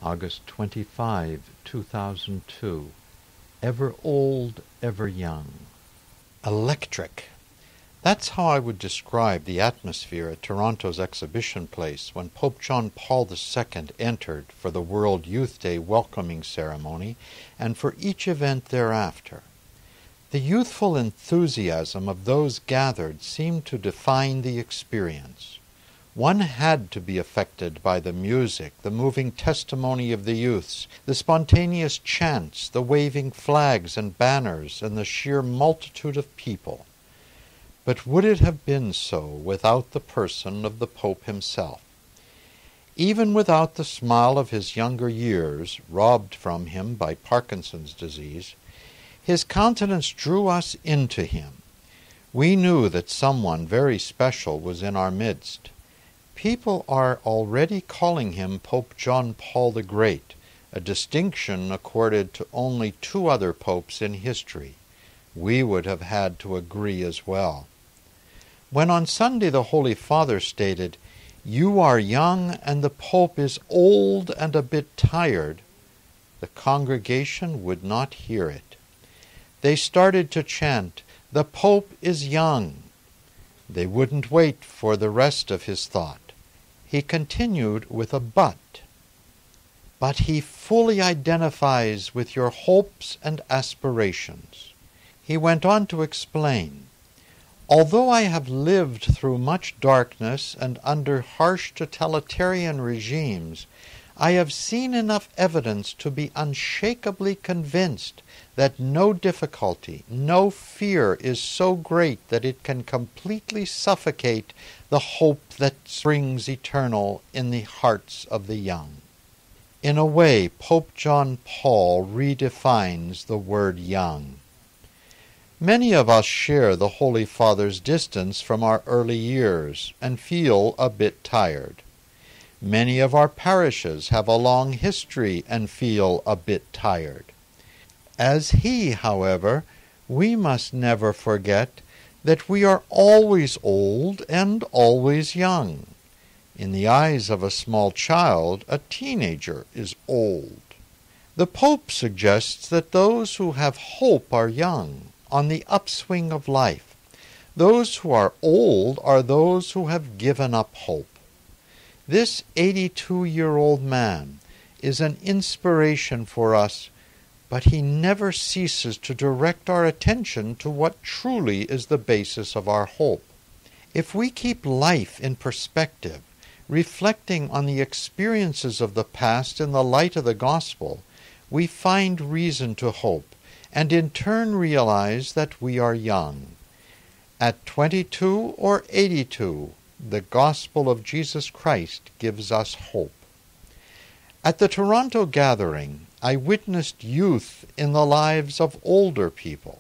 August 25, 2002. Ever old, ever young. Electric. That's how I would describe the atmosphere at Toronto's exhibition place when Pope John Paul II entered for the World Youth Day welcoming ceremony and for each event thereafter. The youthful enthusiasm of those gathered seemed to define the experience. One had to be affected by the music, the moving testimony of the youths, the spontaneous chants, the waving flags and banners, and the sheer multitude of people. But would it have been so without the person of the Pope himself? Even without the smile of his younger years, robbed from him by Parkinson's disease, his countenance drew us into him. We knew that someone very special was in our midst. People are already calling him Pope John Paul the Great, a distinction accorded to only 2 other popes in history. We would have had to agree as well. When on Sunday the Holy Father stated, "You are young and the Pope is old and a bit tired," the congregation would not hear it. They started to chant, "The Pope is young." They wouldn't wait for the rest of his thought. He continued with a but. "But he fully identifies with your hopes and aspirations." He went on to explain, "Although I have lived through much darkness and under harsh totalitarian regimes, I have seen enough evidence to be unshakably convinced that no difficulty, no fear is so great that it can completely suffocate the hope that springs eternal in the hearts of the young." In a way, Pope John Paul redefines the word young. Many of us share the Holy Father's distance from our early years and feel a bit tired. Many of our parishes have a long history and feel a bit tired. As he, however, we must never forget that we are always old and always young. In the eyes of a small child, a teenager is old. The Pope suggests that those who have hope are young, on the upswing of life. Those who are old are those who have given up hope. This 82-year-old man is an inspiration for us, but he never ceases to direct our attention to what truly is the basis of our hope. If we keep life in perspective, reflecting on the experiences of the past in the light of the gospel, we find reason to hope, and in turn realize that we are young. At 22 or 82, the gospel of Jesus Christ gives us hope. At the Toronto gathering, I witnessed youth in the lives of older people.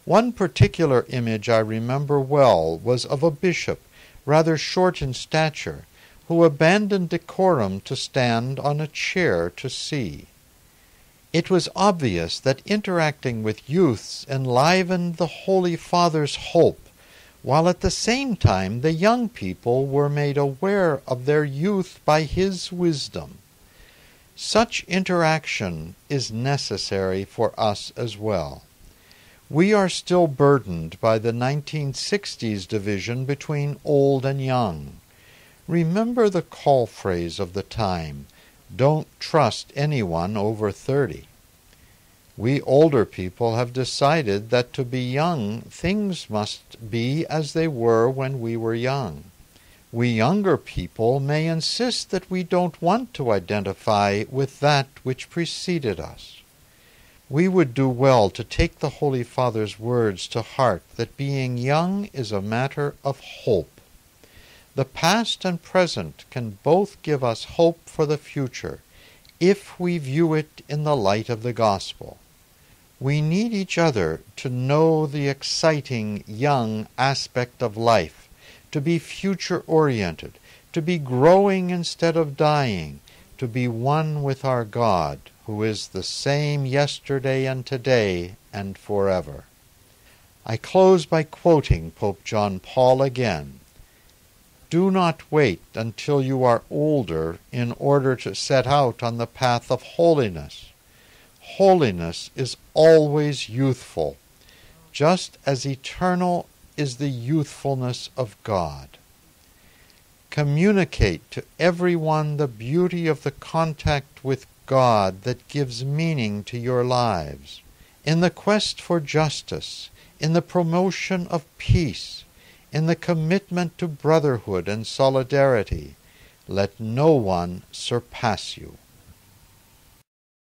One particular image I remember well was of a bishop, rather short in stature, who abandoned decorum to stand on a chair to see. It was obvious that interacting with youths enlivened the Holy Father's hope, while at the same time the young people were made aware of their youth by his wisdom. Such interaction is necessary for us as well. We are still burdened by the 1960s division between old and young. Remember the call phrase of the time, "Don't trust anyone over 30. We older people have decided that to be young, things must be as they were when we were young. We younger people may insist that we don't want to identify with that which preceded us. We would do well to take the Holy Father's words to heart that being young is a matter of hope. The past and present can both give us hope for the future, if we view it in the light of the gospel. We need each other to know the exciting young aspect of life, to be future-oriented, to be growing instead of dying, to be one with our God, who is the same yesterday and today and forever. I close by quoting Pope John Paul again. Do not wait until you are older in order to set out on the path of holiness. Holiness is always youthful, just as eternal is the youthfulness of God. Communicate to everyone the beauty of the contact with God that gives meaning to your lives. In the quest for justice, in the promotion of peace, in the commitment to brotherhood and solidarity, let no one surpass you.